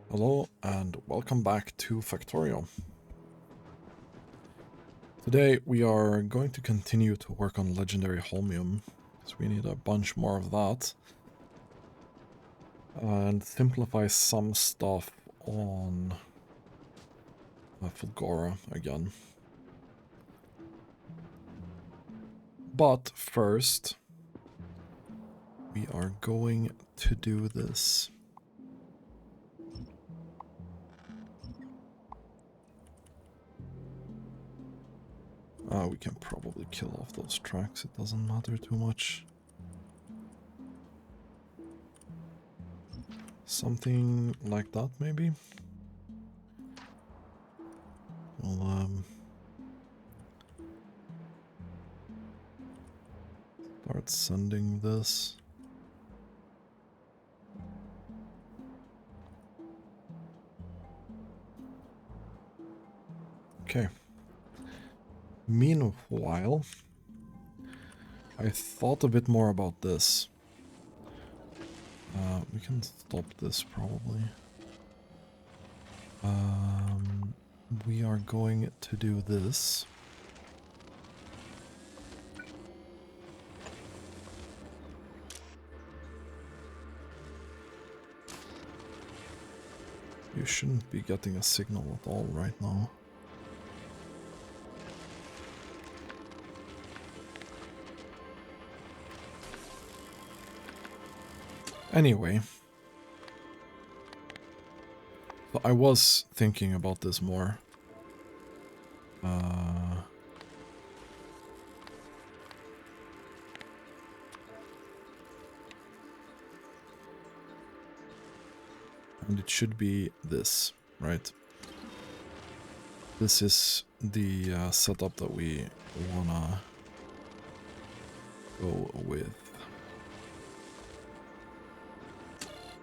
Hello and welcome back to Factorio. Today we are going to continue to work on legendary holmium, because we need a bunch more of that. And simplify some stuff on Fulgora again. But first, we are going to do this. We can probably kill off those tracks, it doesn't matter too much. Something like that, maybe? We'll, start sending this. Okay. Meanwhile, I thought a bit more about this. We can stop this probably. We are going to do this. You shouldn't be getting a signal at all right now. Anyway. So I was thinking about this more. And it should be this, right? This is the setup that we wanna go with.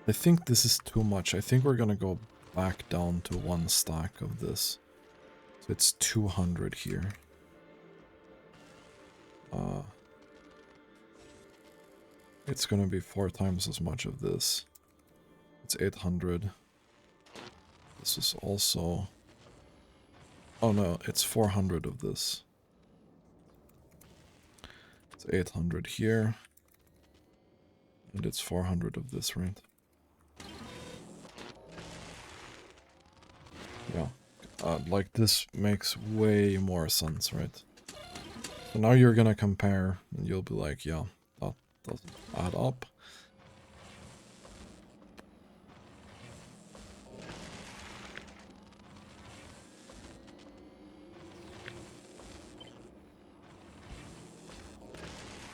I think this is too much. I think we're gonna go back down to one stack of this. So it's 200 here. It's gonna be 4 times as much of this. It's 800. This is also... Oh no, it's 400 of this. It's 800 here. And it's 400 of this, right? Yeah. Like this makes way more sense, right? So now you're gonna compare and you'll be like, yeah, that doesn't add up.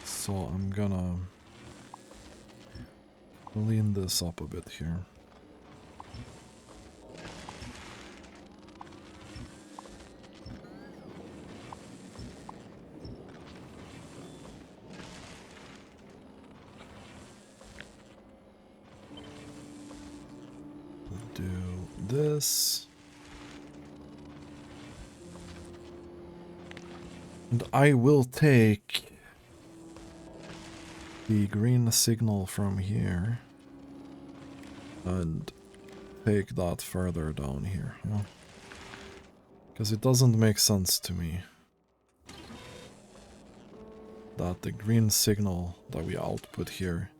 So I'm gonna lean this up a bit here. Do this. And I will take the green signal from here and take that further down here. Yeah. Because it doesn't make sense to me that the green signal that we output here,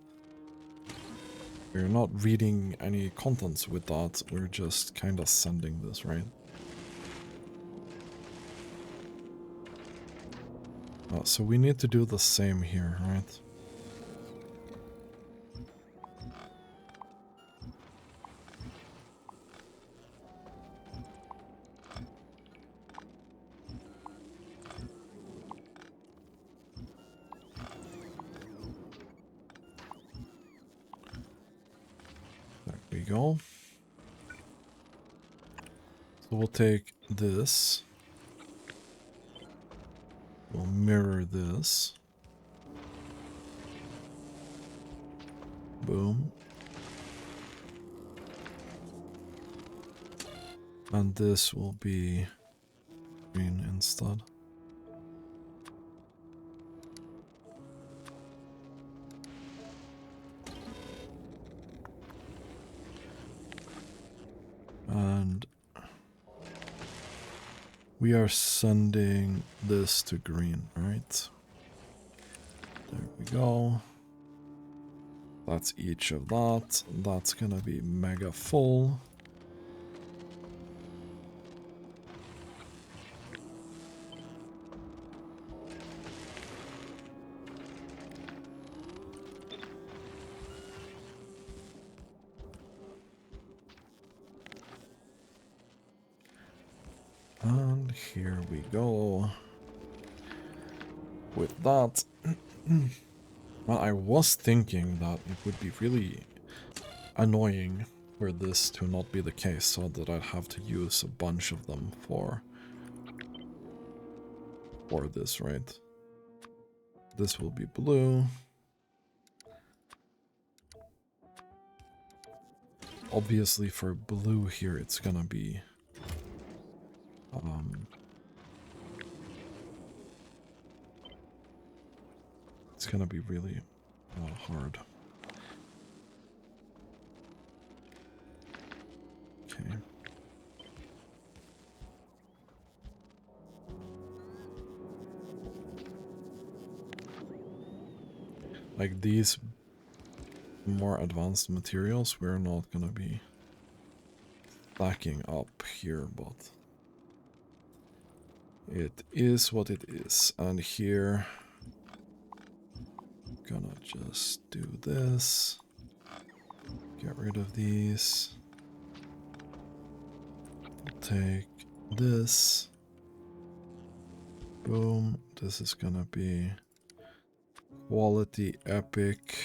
we're not reading any contents with that, we're just kind of sending this, right? So we need to do the same here, right? There we go. So we'll take this. We'll mirror this. Boom. And this will be green instead. We are sending this to green, right? There we go. That's each of that. That's gonna be mega full. And here we go. With that, well, I was thinking that it would be really annoying for this to not be the case, so that I'd have to use a bunch of them for this, right? This will be blue. Obviously for blue here, it's gonna be it's gonna be really hard. Okay. Like these more advanced materials, we're not gonna be stacking up here, but it is what it is. And here, gonna just do this. Get rid of these. Take this. Boom. This is gonna be quality epic.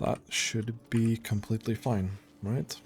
That should be completely fine, right?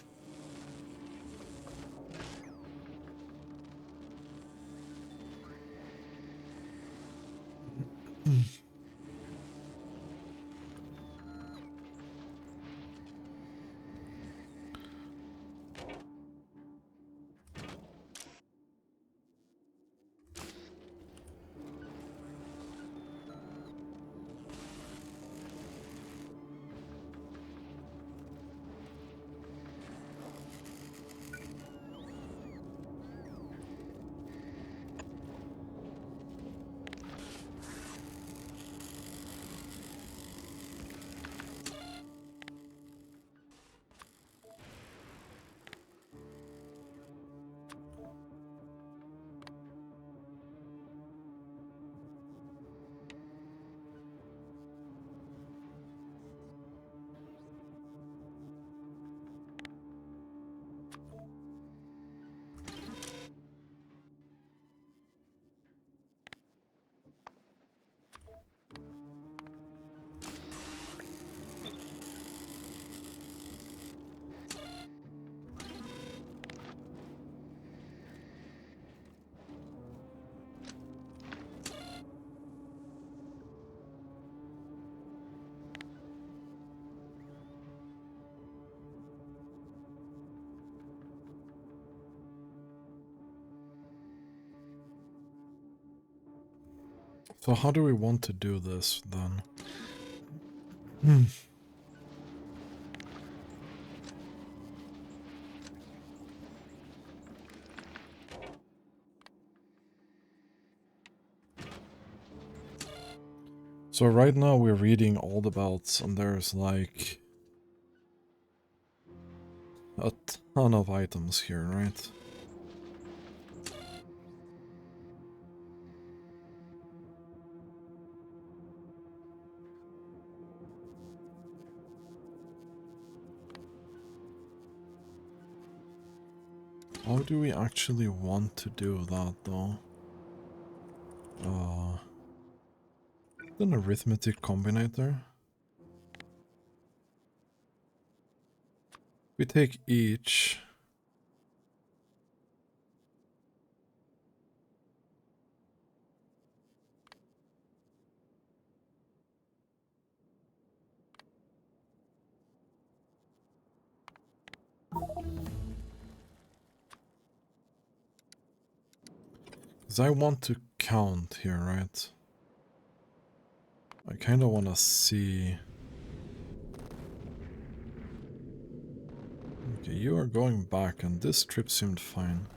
So how do we want to do this then? So right now we're reading all the belts and there's like a ton of items here, right? How do we actually want to do that though? An arithmetic combinator. We take each. Because I want to count here, right? I kind of want to see... Okay, you are going back, and this trip seemed fine.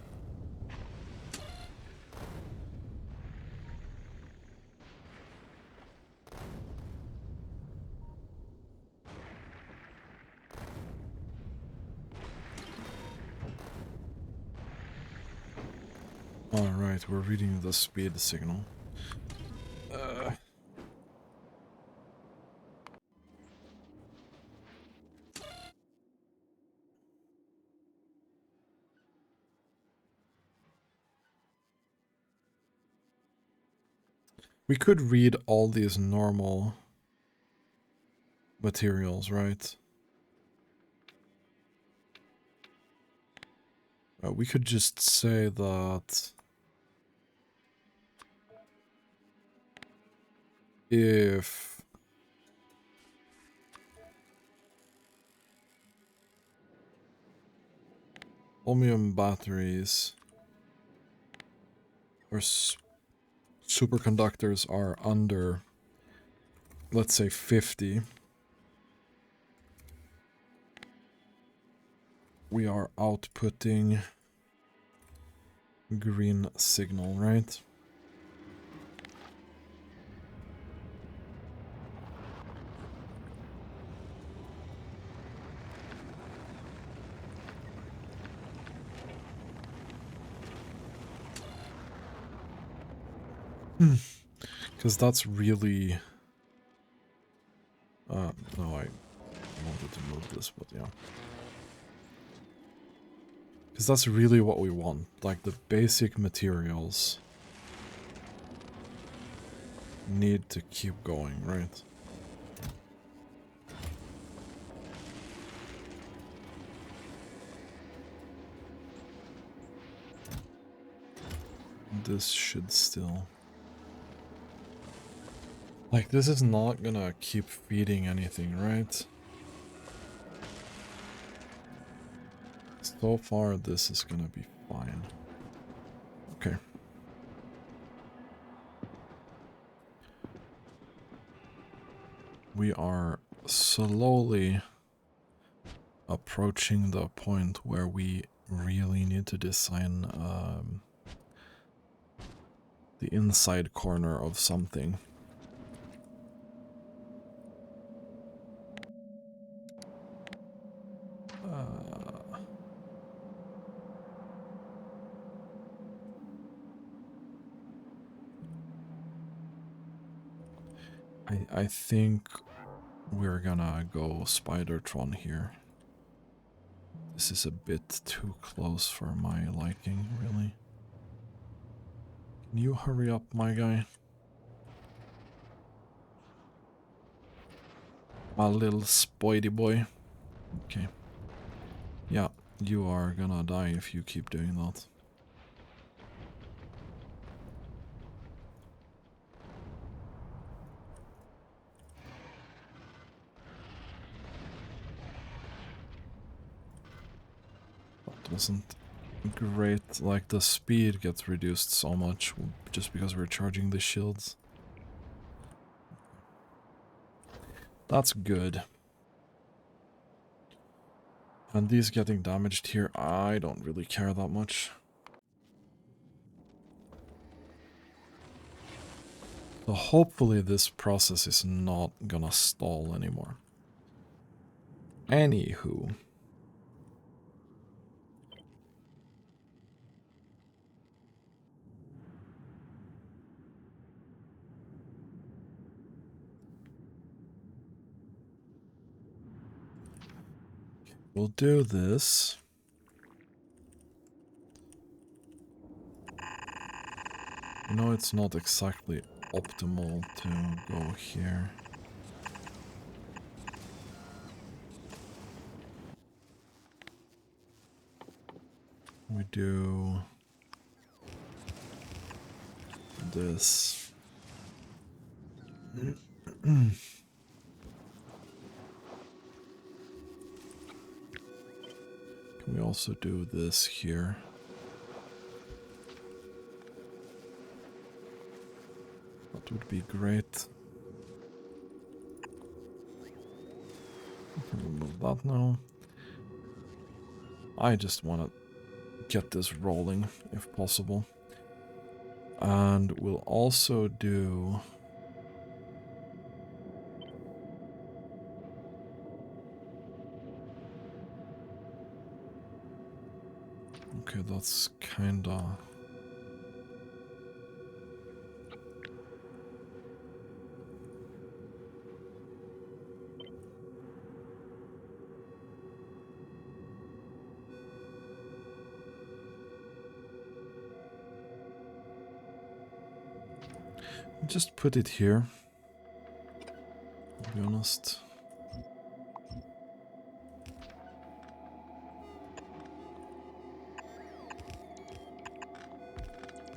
Alright, we're reading the speed signal. We could read all these normal materials, right? We could just say that if chromium batteries or superconductors are under, let's say, 50, we are outputting green signal, right? Because that's really... no, I wanted to move this, but yeah. Because that's really what we want. Like, the basic materials need to keep going, right? This should still... Like, this is not gonna keep feeding anything, right? So far, this is gonna be fine. Okay. We are slowly approaching the point where we really need to design the inside corner of something. I think we're gonna go Spidertron here. This is a bit too close for my liking, really. Can you hurry up, my guy? My little spoidy boy. Okay. Yeah, you are gonna die if you keep doing that. That wasn't great. Like, the speed gets reduced so much just because we're charging the shields. That's good. And these getting damaged here, I don't really care that much. So hopefully this process is not gonna stall anymore. Anywho. We'll do this. You know, it's not exactly optimal to go here. We do this. Can we also do this here? That would be great. We can remove that now. I just want to get this rolling, if possible. And we'll also do... Okay, that's kinda... Just put it here, to be honest.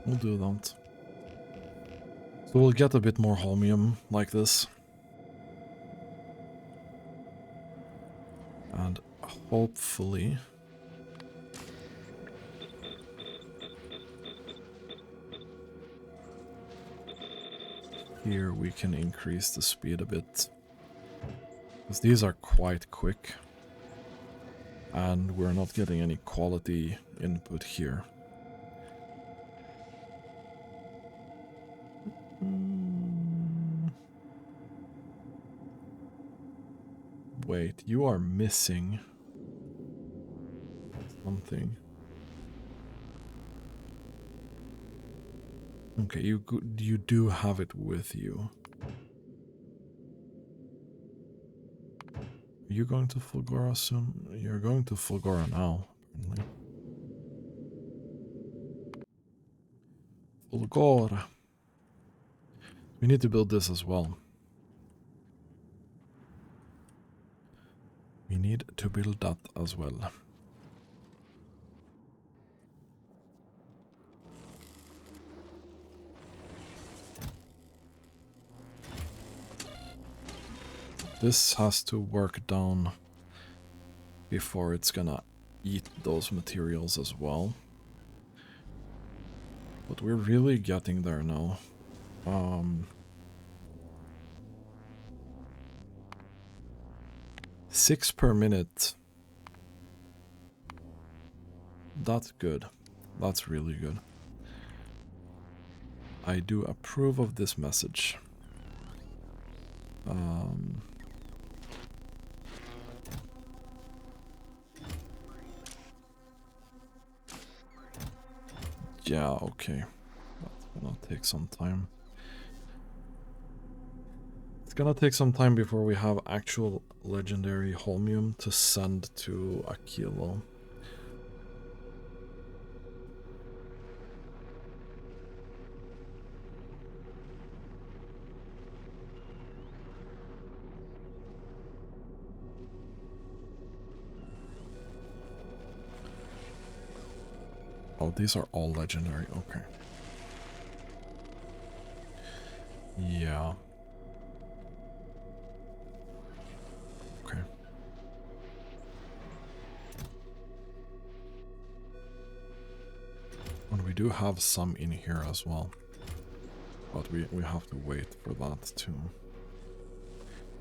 We'll do that. So we'll get a bit more holmium like this. And hopefully... here we can increase the speed a bit. Because these are quite quick. And we're not getting any quality input here. Wait, you are missing something. Okay, you do have it with you. Are you going to Fulgora soon? You're going to Fulgora now, apparently. Fulgora. We need to build this as well. We need to build that as well. This has to work down before it's gonna eat those materials as well. But we're really getting there now. 6 per minute. That's good. That's really good. I do approve of this message. Yeah, okay. That's gonna take some time. It's gonna take some time before we have actual legendary holmium to send to Aquilo. Oh, these are all legendary. Okay. Yeah. Okay. And we do have some in here as well. But we have to wait for that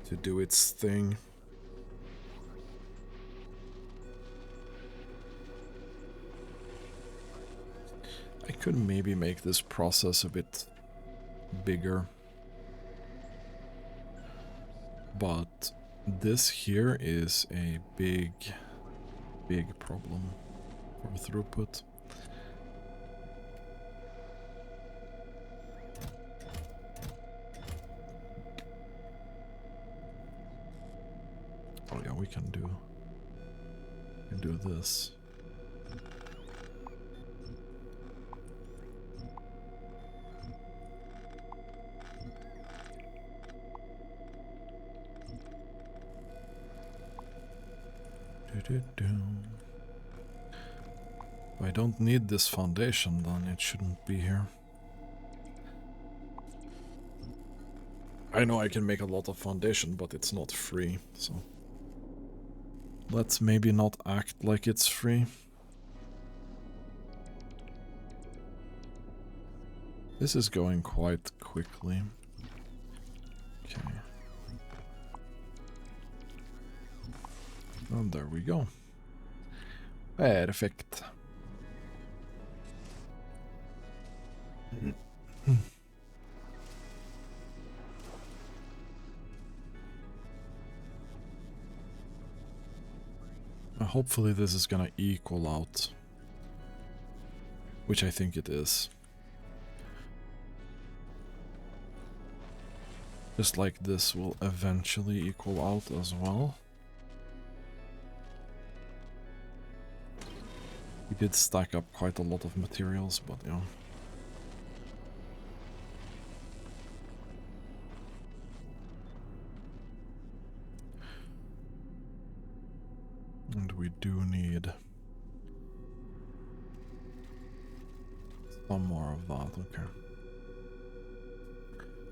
to do its thing. I could maybe make this process a bit bigger. But this here is a big problem for throughput. Oh yeah, we can do this. If I don't need this foundation, then it shouldn't be here. I know I can make a lot of foundation, but it's not free, so let's maybe not act like it's free. This is going quite quickly. Okay. And there we go. Perfect. Hopefully this is gonna equal out. Which I think it is. Just like this will eventually equal out as well. We did stack up quite a lot of materials, but yeah. And we do need some more of that, okay.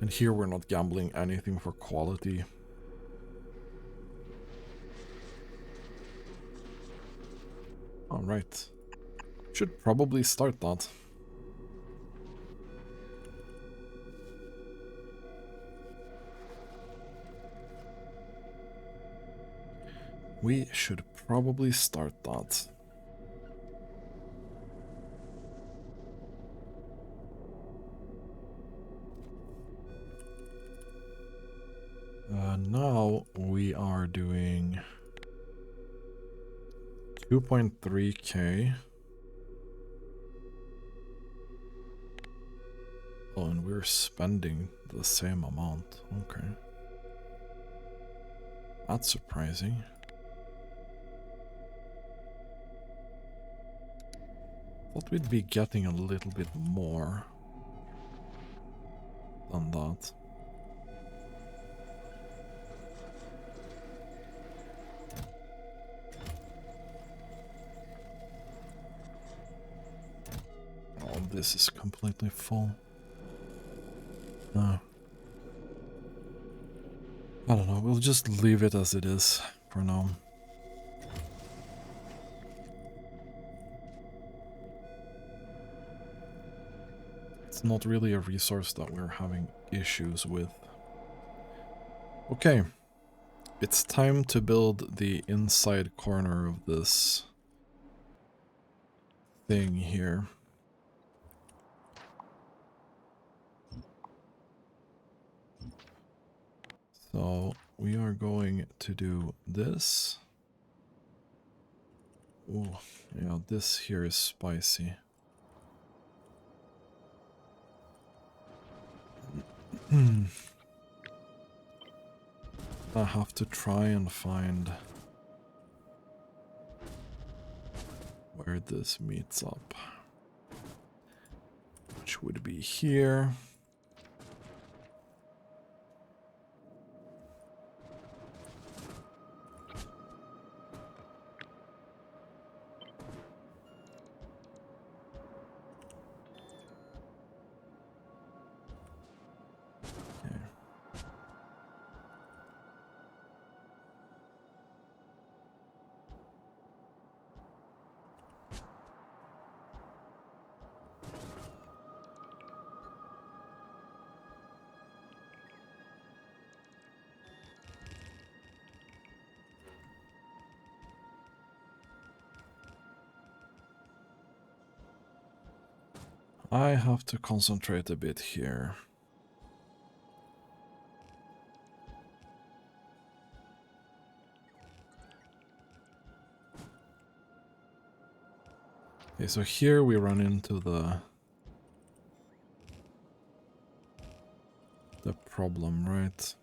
And here we're not gambling anything for quality. Alright. Should probably start that. We should probably start that. Now we are doing 2.3k. Oh, and we're spending the same amount. Okay. That's surprising. Thought we'd be getting a little bit more than that. Oh, this is completely full. No. I don't know, we'll just leave it as it is for now. It's not really a resource that we're having issues with. Okay. It's time to build the inside corner of this thing here. So we are going to do this. Oh, yeah, this here is spicy. I have to try and find where this meets up, which would be here. I have to concentrate a bit here. Okay, so here we run into the problem, right?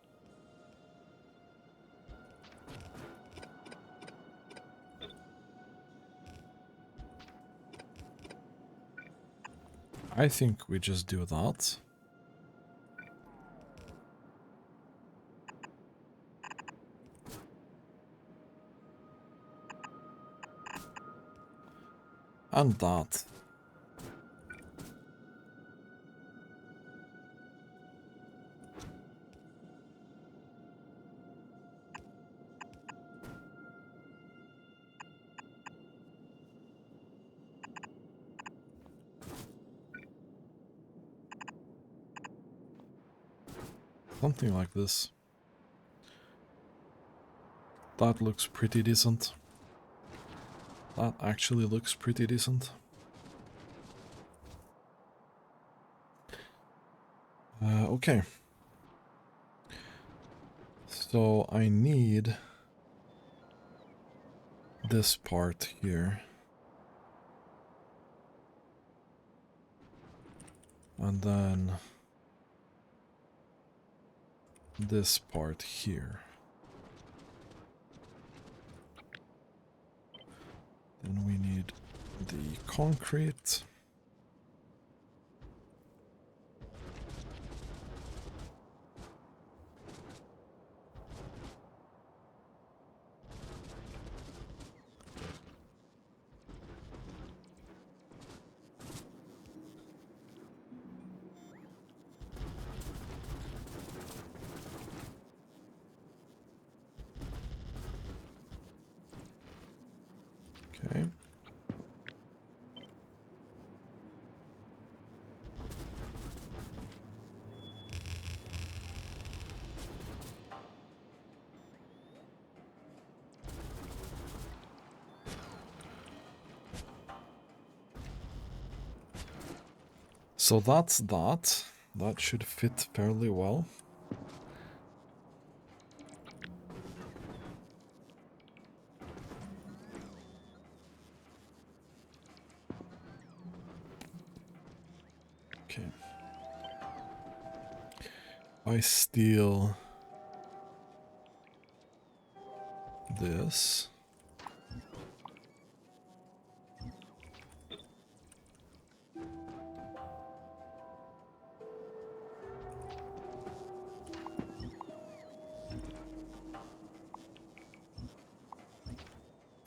I think we just do that. And that. Something like this. That looks pretty decent. That actually looks pretty decent. Okay. So I need this part here. And then this part here. Then we need the concrete. Okay. So that's that. That should fit fairly well. Okay. I steal this.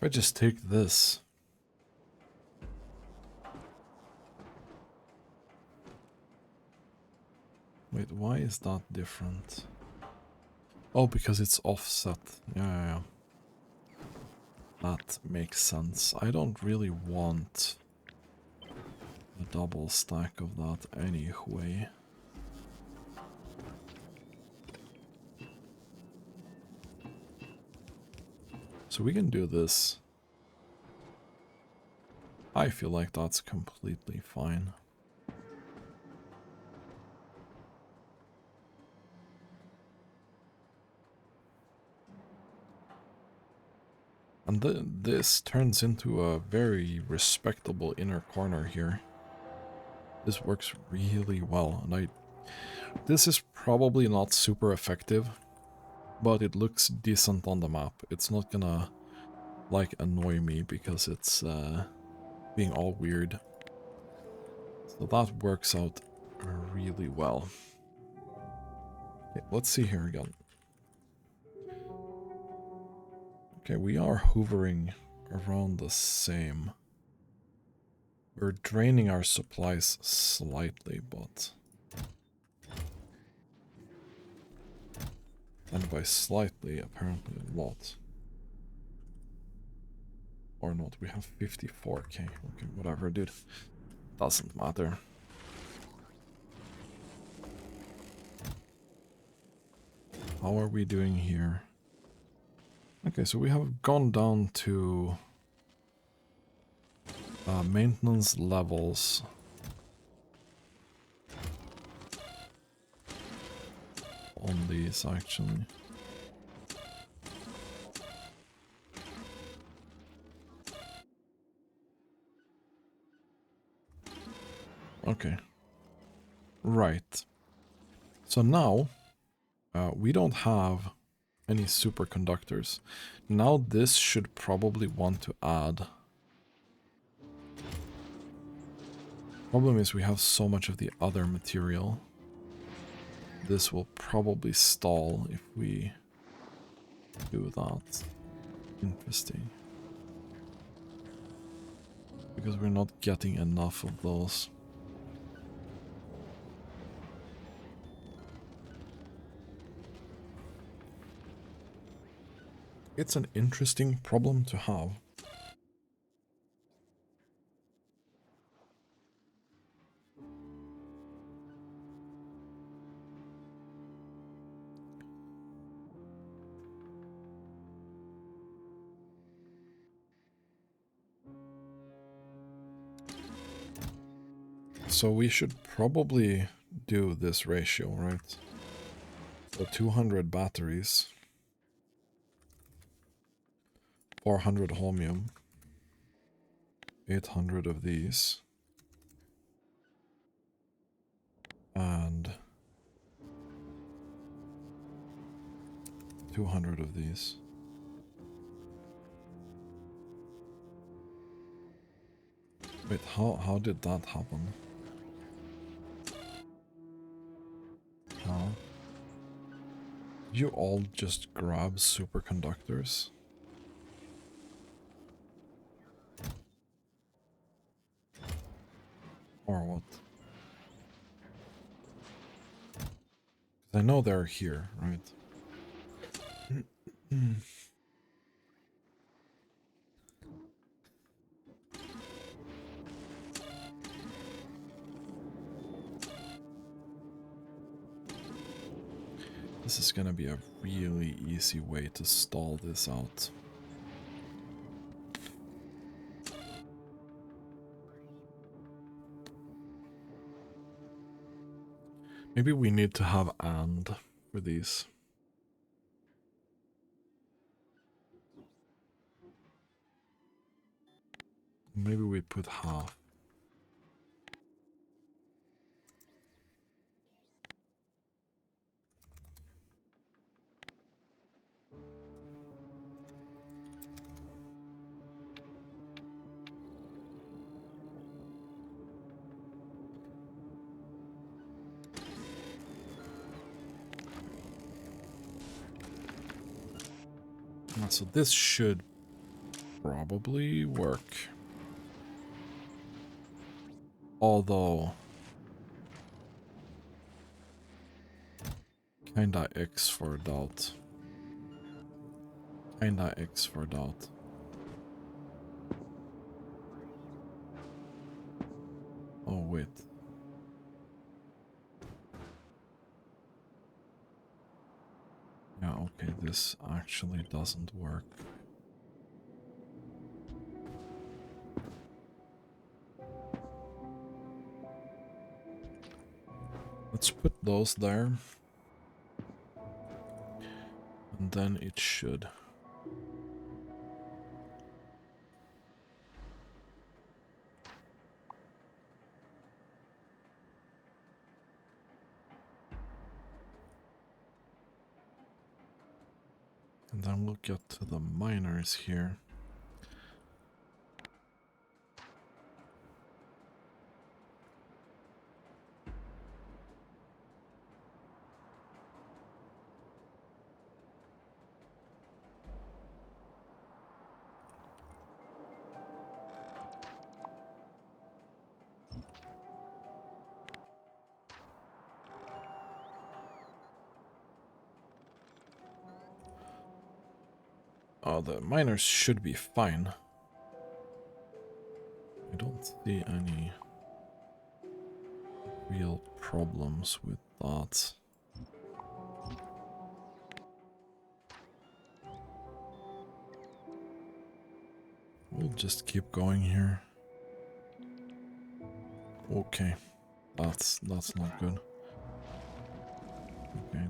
If I just take this. Wait, why is that different? Oh, because it's offset. Yeah. That makes sense. I don't really want a double stack of that anyway. So we can do this. I feel like that's completely fine. And this turns into a very respectable inner corner here. This works really well, and this is probably not super effective, but it looks decent on the map. It's not gonna, like, annoy me because it's being all weird. So that works out really well. Okay, let's see here again. Okay, we are hovering around the same. We're draining our supplies slightly, but... And by slightly, apparently a lot. Or not, we have 54k. Okay, whatever, dude. Doesn't matter. How are we doing here? Okay, so we have gone down to maintenance levels. On these, actually. Okay. Right. So now, we don't have any superconductors. Now this should probably want to add. Problem is we have so much of the other material. This will probably stall if we do that. Interesting. Because we're not getting enough of those. It's an interesting problem to have. So we should probably do this ratio, right? So 200 batteries, 400 holmium, 800 of these, and 200 of these. Wait, how did that happen? How? Did you all just grab superconductors? Or what? I know they're here, right? This is gonna be a really easy way to stall this out. Maybe we need to have and for these. Maybe we put half. So this should probably work. Although, kinda X for doubt. Kinda X for doubt. Oh, wait. Yeah, okay, this actually doesn't work. Let's put those there. And then it should. And then we'll get to the miners here. Oh, the miners should be fine. I don't see any real problems with that. We'll just keep going here. Okay, that's not good. Okay,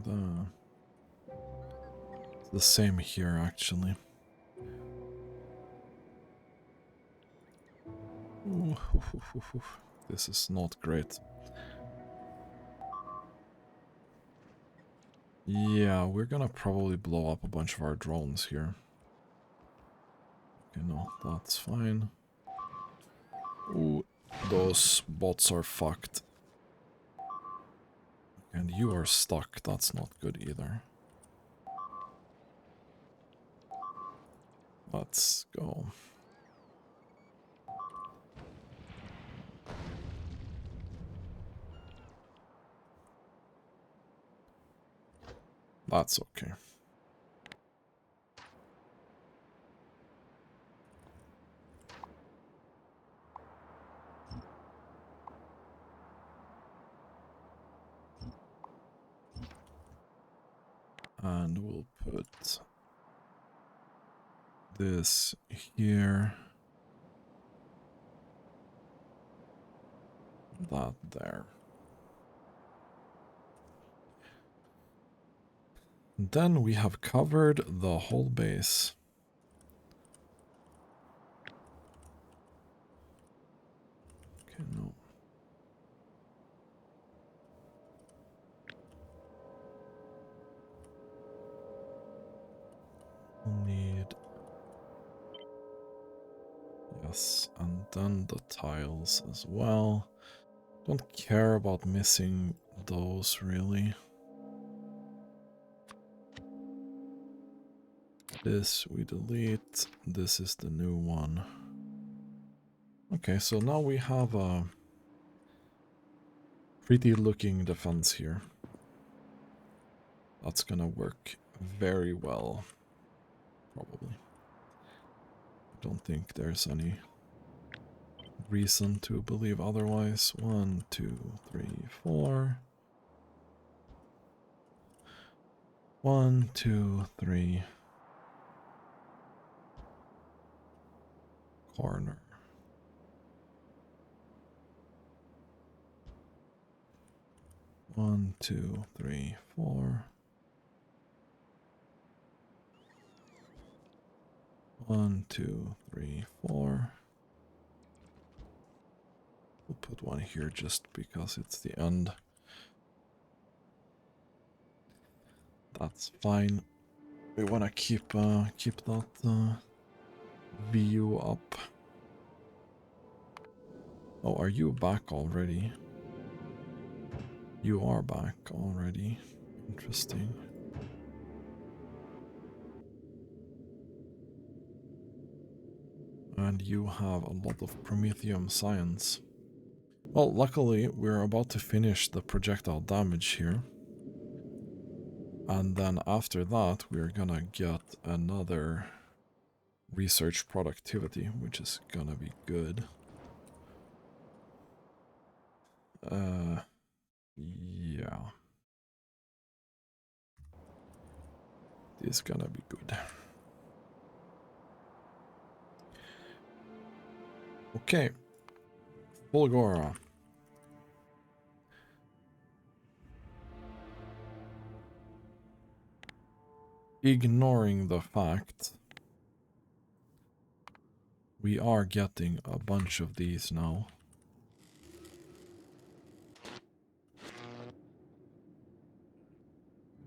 the same here actually. Ooh, this is not great. Yeah, we're gonna probably blow up a bunch of our drones here. Okay, no, that's fine. Ooh, those bots are fucked. And you are stuck, that's not good either. Let's go. That's okay. And we'll put this here. that there. Then we have covered the whole base. Okay, no. We'll need... Yes, and then the tiles as well. Don't care about missing those, really. This we delete. This is the new one. Okay, so now we have a pretty looking defense here. That's gonna work very well, probably. I don't think there's any reason to believe otherwise. 1, 2, 3, 4. 1, 2, 3. Corner. One, 2, 3, 4. 1, 2, 3, 4. We'll put one here just because it's the end. That's fine. We want to keep that view up. Oh, are you back already? You are back already. Interesting. And you have a lot of Prometheum science. Well, luckily, we're about to finish the projectile damage here. And then after that, we're gonna get another research productivity, which is gonna be good. Yeah. This is gonna be good. Okay. Fulgora. Ignoring the fact we are getting a bunch of these now.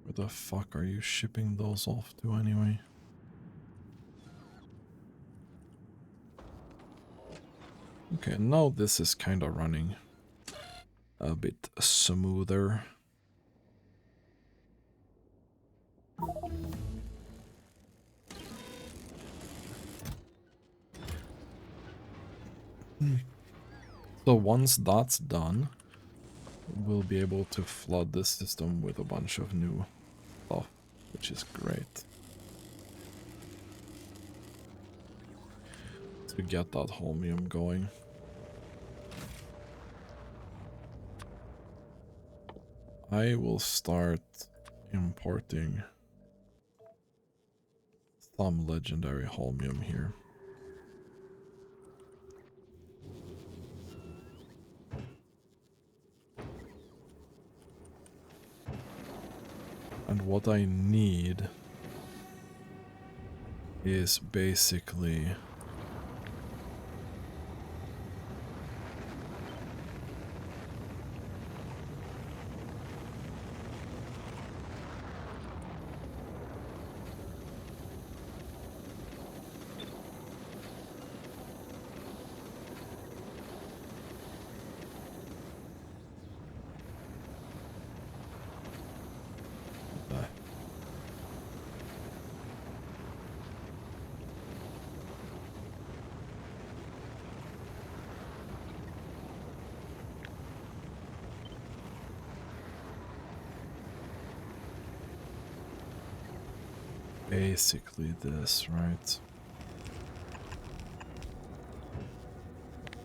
Where the fuck are you shipping those off to anyway? Okay, now this is kind of running a bit smoother. So once that's done, we'll be able to flood this system with a bunch of new stuff, which is great. To get that holmium going. I will start importing some legendary holmium here. And what I need is basically basically this, right?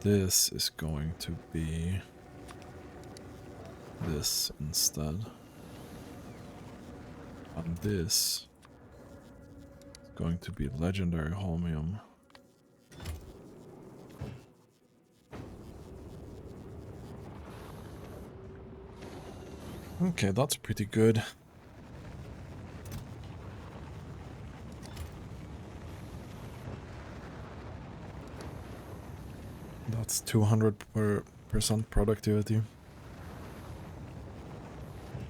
This is going to be this instead. And this is going to be legendary holmium. Okay, that's pretty good. That's 200% productivity.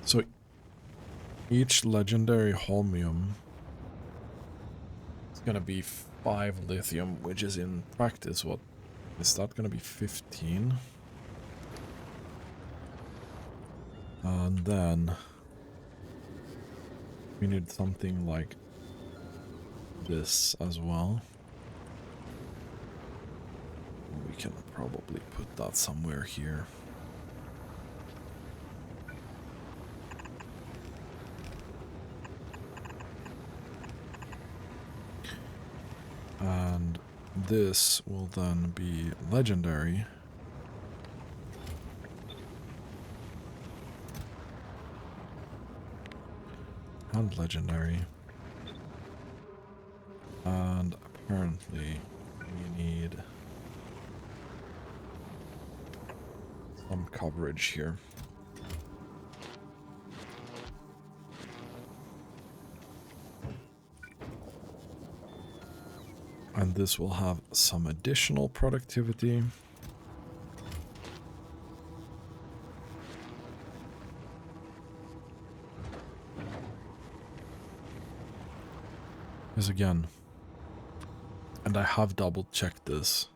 So each legendary holmium is gonna be 5 lithium, which is in practice what? Is that gonna be 15? And then we need something like this as well. We can probably put that somewhere here. And this will then be legendary. And legendary. And apparently we need some coverage here. And this will have some additional productivity. Because again, and I have double checked this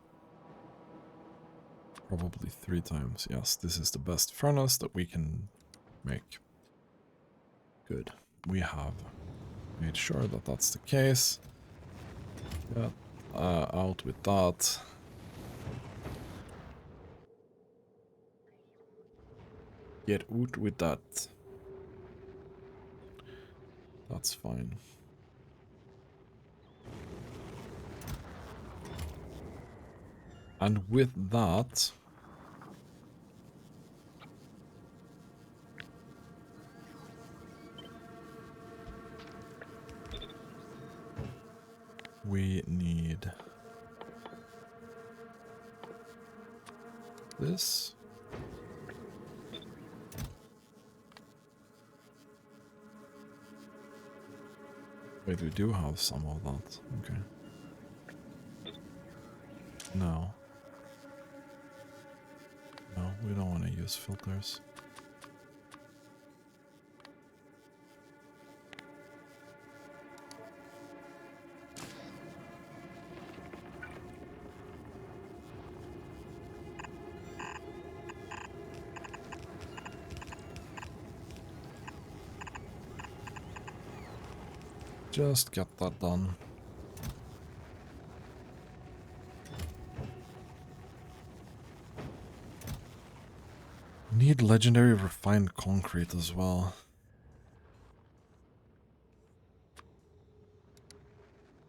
probably 3 times. Yes, this is the best furnace that we can make. Good. We have made sure that that's the case. Yeah, out with that. Get out with that. That's fine. And with that, we need this. Wait, we do have some of that. Okay. No. No, we don't want to use filters. Just get that done. Need legendary refined concrete as well.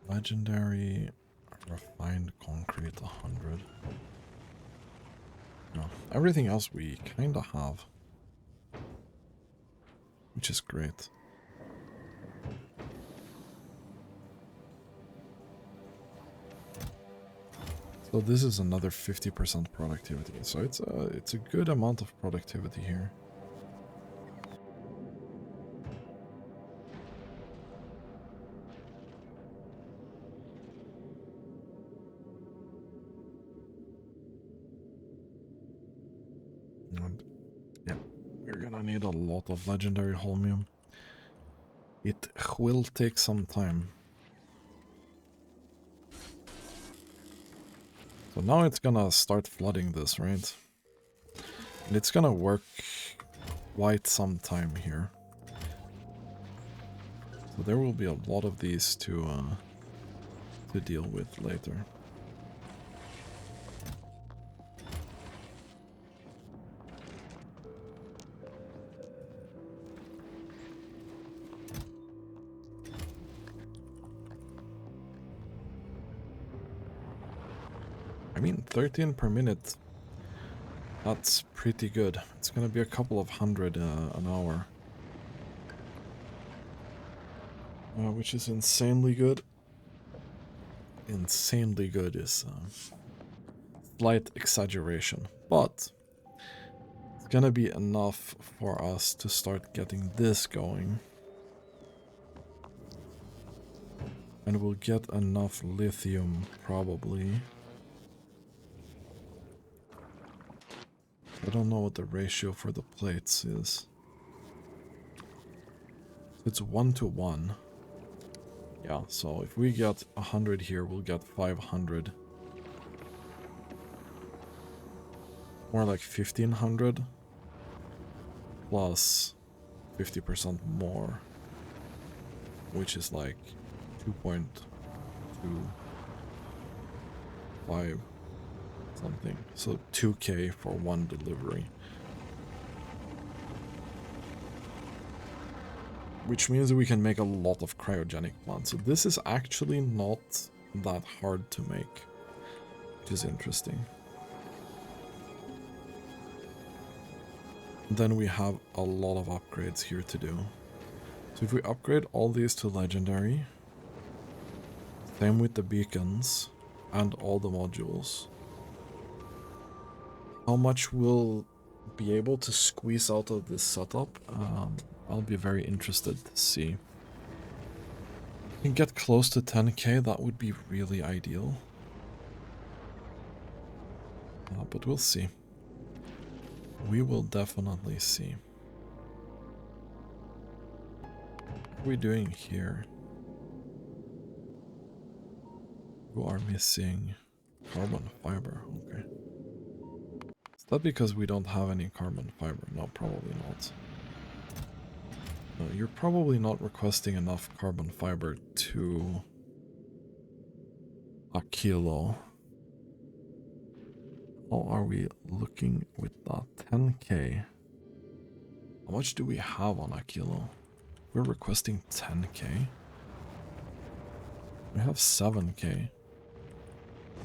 Legendary refined concrete 100. No, everything else we kinda have. Which is great. So this is another 50% productivity. So it's a good amount of productivity here. And yeah, we're gonna need a lot of legendary holmium. It will take some time. So now it's gonna start flooding this, right? And it's gonna work quite some time here. So there will be a lot of these to deal with later. I mean, 13 per minute. That's pretty good. It's gonna be a couple of hundred an hour. Which is insanely good. Insanely good is slight exaggeration, but it's gonna be enough for us to start getting this going. And we'll get enough lithium, probably. I don't know what the ratio for the plates is. It's 1:1. Yeah, so if we get 100 here, we'll get 500. More like 1500. Plus 50% more. Which is like 2.25 something. So 2k for one delivery. Which means we can make a lot of cryogenic plants. So this is actually not that hard to make, which is interesting. Then we have a lot of upgrades here to do. So if we upgrade all these to legendary, same with the beacons and all the modules, how much we'll be able to squeeze out of this setup, I'll be very interested to see. If we can get close to 10k, that would be really ideal. But we'll see. We will definitely see. What are we doing here? We are missing carbon fiber. Okay. Is that because we don't have any carbon fiber? No, probably not. No, you're probably not requesting enough carbon fiber to a kilo. How are we looking with that? 10k. How much do we have on a kilo? We're requesting 10k. We have 7k.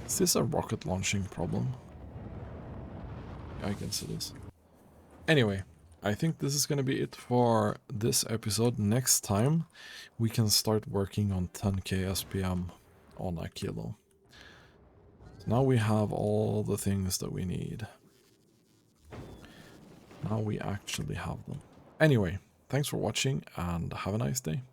Is this a rocket launching problem? I guess it is. Anyway, I think this is going to be it for this episode. Next time, we can start working on 10k SPM on a kilo. So now we have all the things that we need. Now we actually have them. Anyway, thanks for watching and have a nice day.